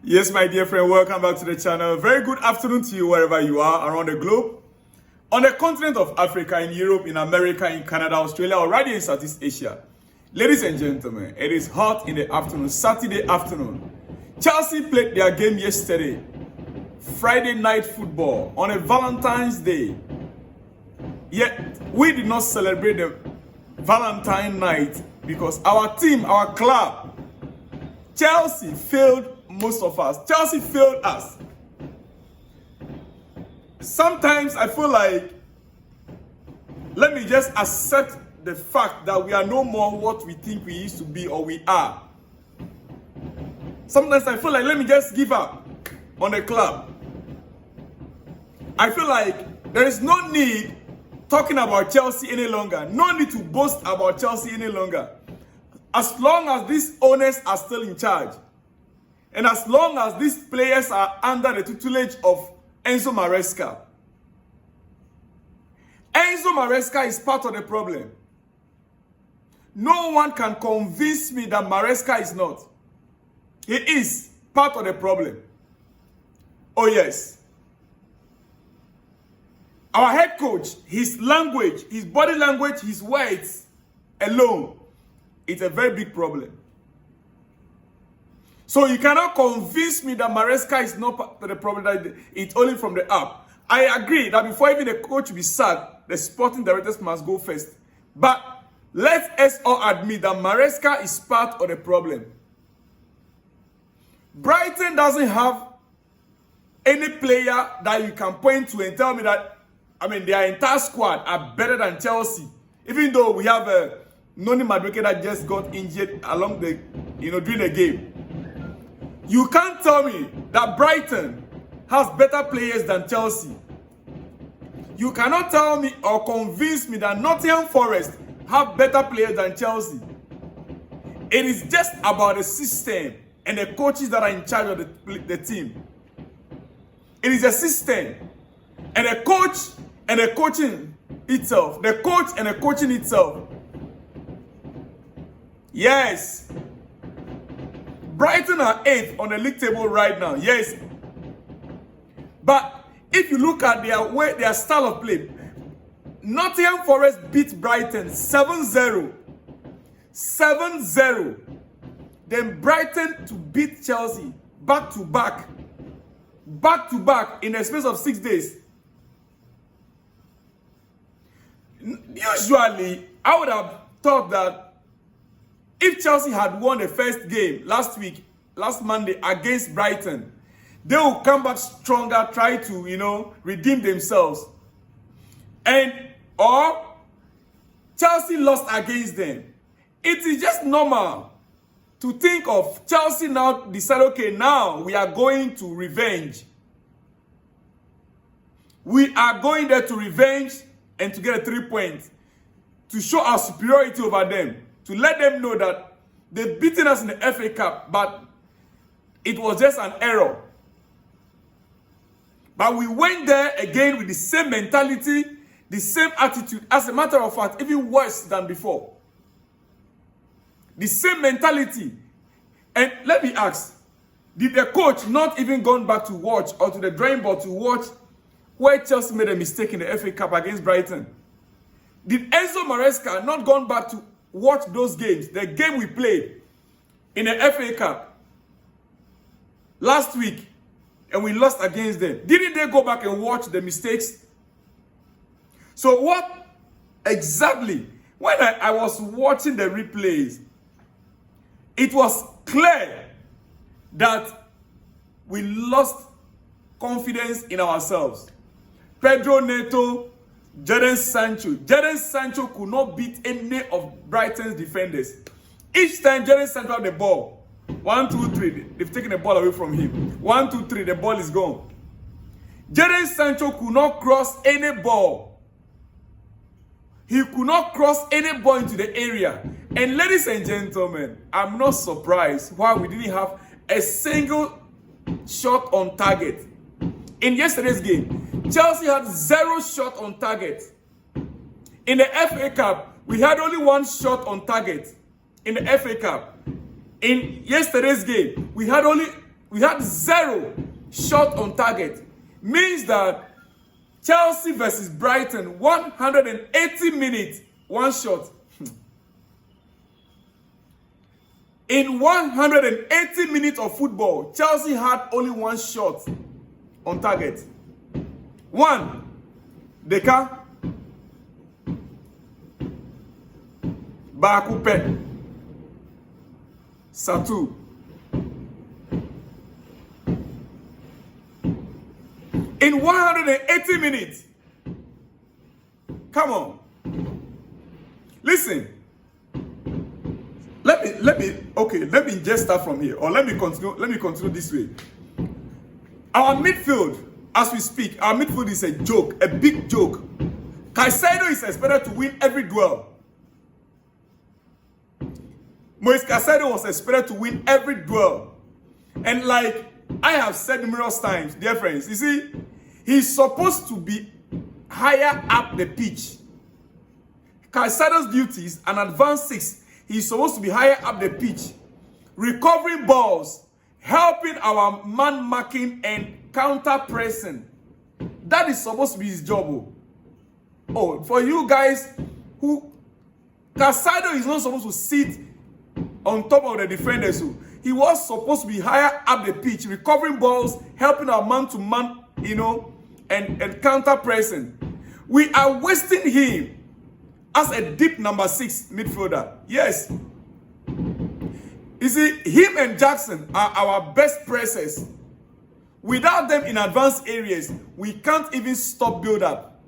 Yes, my dear friend, welcome back to the channel. Very good afternoon to you wherever you are around the globe. On the continent of Africa, in Europe, in America, in Canada, Australia, or right here in Southeast Asia. Ladies and gentlemen, it is hot in the afternoon, Saturday afternoon. Chelsea played their game yesterday. Friday night football on a Valentine's Day. Yet, we did not celebrate the Valentine night because our team, our club, Chelsea failed most of us. Chelsea failed us. Sometimes I feel like, let me just accept the fact that we are no more what we think we used to be or we are. Sometimes I feel like, let me just give up on the club. I feel like there is no need talking about Chelsea any longer. No need to boast about Chelsea any longer. As long as these owners are still in charge, and as long as these players are under the tutelage of Enzo Maresca. Enzo Maresca is part of the problem. No one can convince me that Maresca is not. He is part of the problem. Oh yes. Our head coach, his language, his body language, his words alone, it's a very big problem. So you cannot convince me that Maresca is not part of the problem, that it's only from the up. I agree that before even the coach be sacked, the sporting directors must go first. But let us all admit that Maresca is part of the problem. Brighton doesn't have any player that you can point to and tell me that, their entire squad are better than Chelsea. Even though we have a Noni Madueke that just got injured along the, during the game. You can't tell me that Brighton has better players than Chelsea. You cannot tell me or convince me that Nottingham Forest have better players than Chelsea. It is just about the system and the coaches that are in charge of the team. It is a system and a coach and the coaching itself. The coach and the coaching itself. Yes. Brighton are 8th on the league table right now. Yes. But if you look at their style of play, Nottingham Forest beat Brighton 7-0. 7-0. Then Brighton to beat Chelsea back to back. Back to back in a space of 6 days. Usually, I would have thought that if Chelsea had won the first game last Monday against Brighton, they will come back stronger, try to, redeem themselves. Or Chelsea lost against them. It is just normal to think of Chelsea now decide, okay, now we are going to revenge. We are going there to revenge and to get a 3 points. To show our superiority over them. To let them know that they've beaten us in the FA Cup, but it was just an error. But we went there again with the same mentality, the same attitude. As a matter of fact, even worse than before. The same mentality. And let me ask, did the coach not even gone back to watch or to the drawing board to watch where Chelsea made a mistake in the FA Cup against Brighton? Did Enzo Maresca not gone back to watch those games? The game we played in the FA Cup last week and we lost against them. Didn't they go back and watch the mistakes? So what exactly, when I was watching the replays, it was clear that we lost confidence in ourselves. Pedro Neto, Jadon Sancho could not beat any of Brighton's defenders. Each time Jadon Sancho had the ball, 1, 2, 3, they've taken the ball away from him. 1, 2, 3, the ball is gone. Jadon Sancho could not cross any ball. He could not cross any ball into the area. And ladies and gentlemen, I'm not surprised why we didn't have a single shot on target. In yesterday's game, Chelsea had 0 shot on target. In the FA Cup, we had only 1 shot on target. In the FA Cup, In yesterday's game, we had 0 shot on target. Means that Chelsea versus Brighton, 180 minutes, 1 shot. In 180 minutes of football, Chelsea had only 1 shot on target. 1, Deka, Bakupe, Satu. In 180 minutes. Come on. Listen. Let me just start from here, or let me continue this way. Our midfield, as we speak, our midfield is a joke, a big joke. Caicedo is expected to win every duel. Moise Caicedo was expected to win every duel. And like I have said numerous times, dear friends, you see, he's supposed to be higher up the pitch. Caicedo's duties, an advanced 6, he's supposed to be higher up the pitch, recovering balls, helping our man marking and counter pressing. That is supposed to be his job. Oh, for you guys who, Caicedo is not supposed to sit on top of the defenders. He was supposed to be higher up the pitch, recovering balls, helping our man-to-man, and counter pressing. We are wasting him as a deep number 6 midfielder. Yes. You see, him and Jackson are our best pressers. Without them in advanced areas, we can't even stop build-up.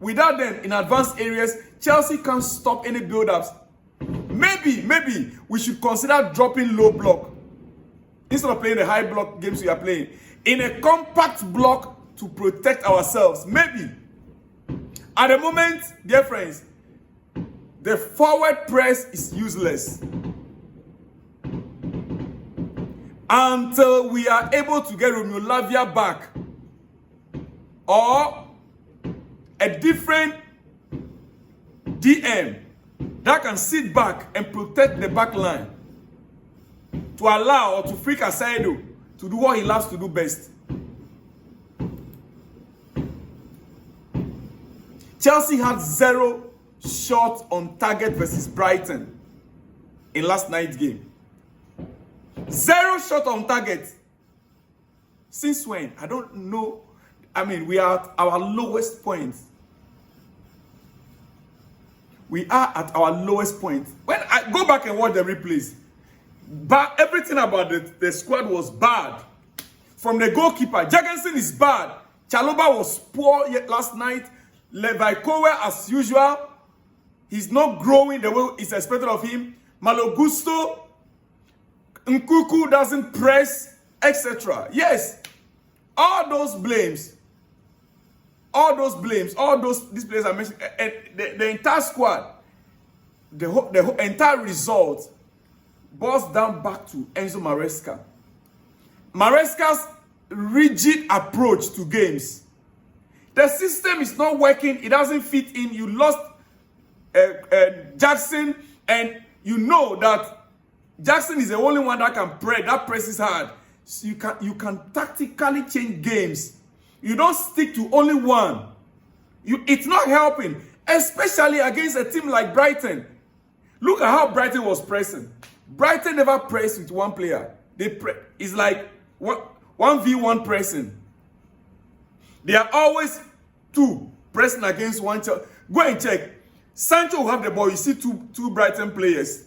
Without them in advanced areas, Chelsea can't stop any build-ups. Maybe we should consider dropping low block. Instead of playing the high block games we are playing, in a compact block to protect ourselves. Maybe. At the moment, dear friends, the forward press is useless until we are able to get Romeo Lavia back, or a different DM that can sit back and protect the back line to allow or to free Caicedo to do what he loves to do best. Chelsea had 0 shot on target versus Brighton in last night's game. 0 shot on target. Since when? I don't know. I mean, we are at our lowest point. We are at our lowest point. When I go back and watch the replays, but everything about the squad was bad. From the goalkeeper, Jorgensen is bad. Chalobah was poor yet last night. Levi Kowe, as usual, he's not growing the way it's expected of him. Malo Gusto, Nkuku doesn't press, etc. Yes, all those blames, these players I mentioned, and the entire squad, the entire result boils down back to Enzo Maresca. Maresca's rigid approach to games. The system is not working. It doesn't fit in. You lost Jackson, and you know that Jackson is the only one that can press. That presses hard. So you can tactically change games. You don't stick to only one. It's not helping, especially against a team like Brighton. Look at how Brighton was pressing. Brighton never pressed with one player. It's like 1v1 pressing. They are always 2 pressing against one. Go and check. Sancho will have the ball. You see two Brighton players.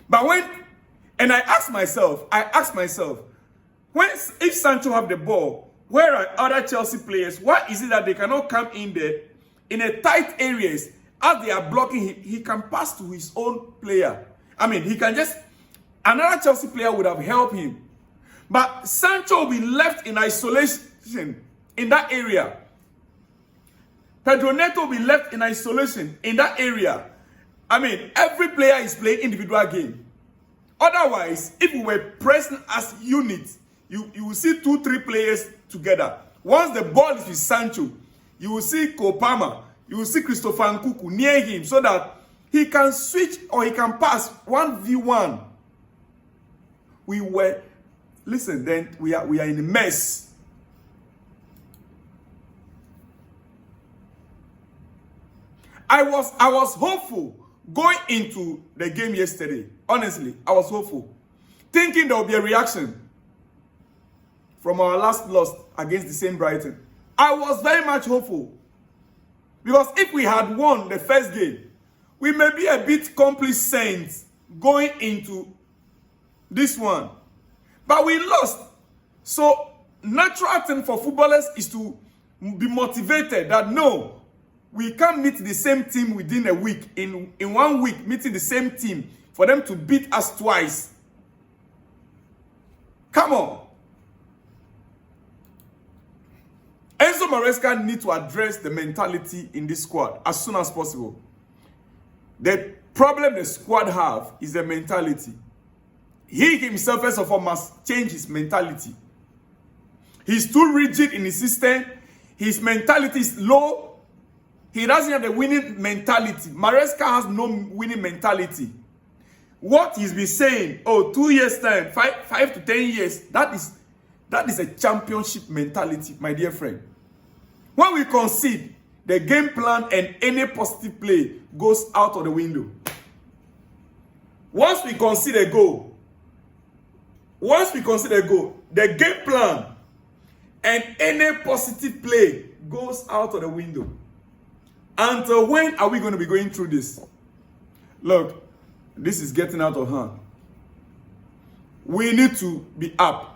But I ask myself, if Sancho have the ball, where are other Chelsea players? Why is it that they cannot come in there in a tight areas as they are blocking? He can pass to his own player. I mean, he can just, another Chelsea player would have helped him. But Sancho will be left in isolation in that area. Pedro Neto will be left in isolation in that area. I mean, every player is playing individual game. Otherwise, if we were pressing as units, you will see 2-3 players together. Once the ball is with Sancho, you will see Kopama, you will see Christopher Nkuku near him, so that He can switch or he can pass 1v1. Then we are in a mess. I was hopeful going into the game yesterday. Honestly, I was hopeful, thinking there will be a reaction from our last loss against the same Brighton. I was very much hopeful, because if we had won the first game, we may be a bit complacent going into this one. But we lost. So, natural thing for footballers is to be motivated that no, we can't meet the same team within a week. In 1 week, meeting the same team for them to beat us twice. Come on. Enzo Maresca needs to address the mentality in this squad as soon as possible. The problem the squad have is the mentality. He himself, first of all, must change his mentality. He's too rigid in his system. His mentality is low. He doesn't have the winning mentality. Maresca has no winning mentality. What he's been saying, 2 years time, 5 to 10 years, that is a championship mentality, my dear friend. When we concede, the game plan and any positive play goes out of the window. Once we concede a goal, the game plan and any positive play goes out of the window. Until when are we going to be going through this? Look, this is getting out of hand. We need to be up.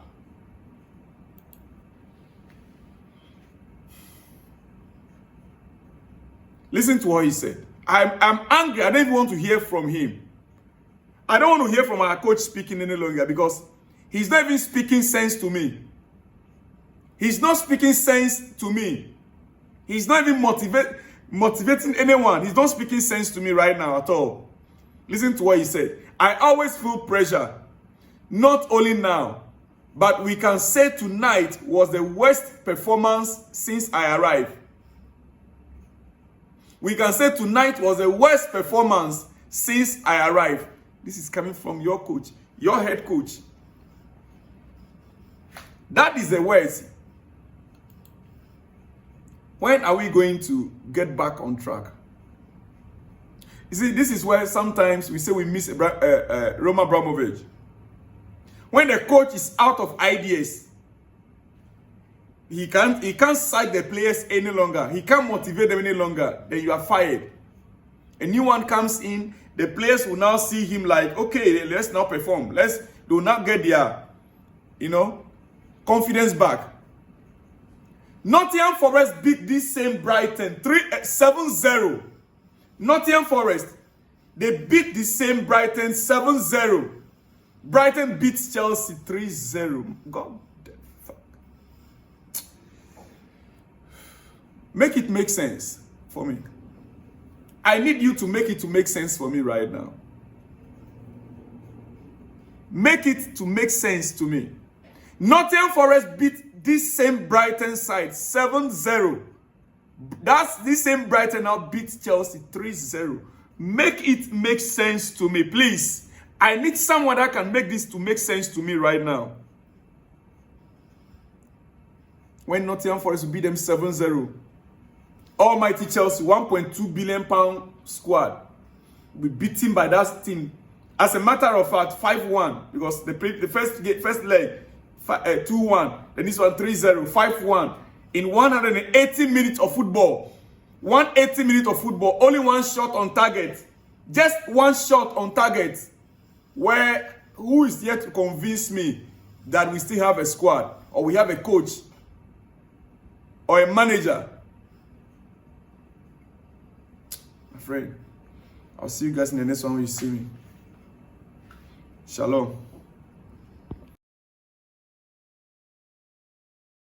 Listen to what he said. I'm angry. I don't even want to hear from him. I don't want to hear from our coach speaking any longer, because he's not even speaking sense to me. He's not speaking sense to me. He's not even motivating anyone. He's not speaking sense to me right now at all. Listen to what he said. I always feel pressure. Not only now, but we can say tonight was the worst performance since I arrived. We can say tonight was the worst performance since I arrived. This is coming from your coach, your head coach. That is the worst. When are we going to get back on track? You see, this is where sometimes we say we miss Roman Abramovich. When the coach is out of ideas, he can't side the players any longer. He can't motivate them any longer. Then you are fired. A new one comes in. The players will now see him like, okay, let's now perform. They will not get their, confidence back. Nottingham Forest beat this same Brighton 7-0. Nottingham Forest, they beat the same Brighton 7-0. Brighton beats Chelsea 3-0. God the fuck. Make it make sense for me. I need you to make it to make sense for me right now. Make it to make sense to me. Nottingham Forest beat this same Brighton side 7-0. That's this same Brighton now beat Chelsea 3-0. Make it make sense to me, please. I need someone that can make this to make sense to me right now. When Nottingham Forest beat them 7-0. Almighty Chelsea, £1.2 billion squad. We beat him by that team. As a matter of fact, 5-1. Because the first leg, 2-1. Then this one, 3-0, 5-1. In 180 minutes of football. 180 minutes of football. Only one shot on target. Just one shot on target. Who is yet to convince me that we still have a squad, or we have a coach, or a manager? My friend, I'll see you guys in the next one when you see me. Shalom.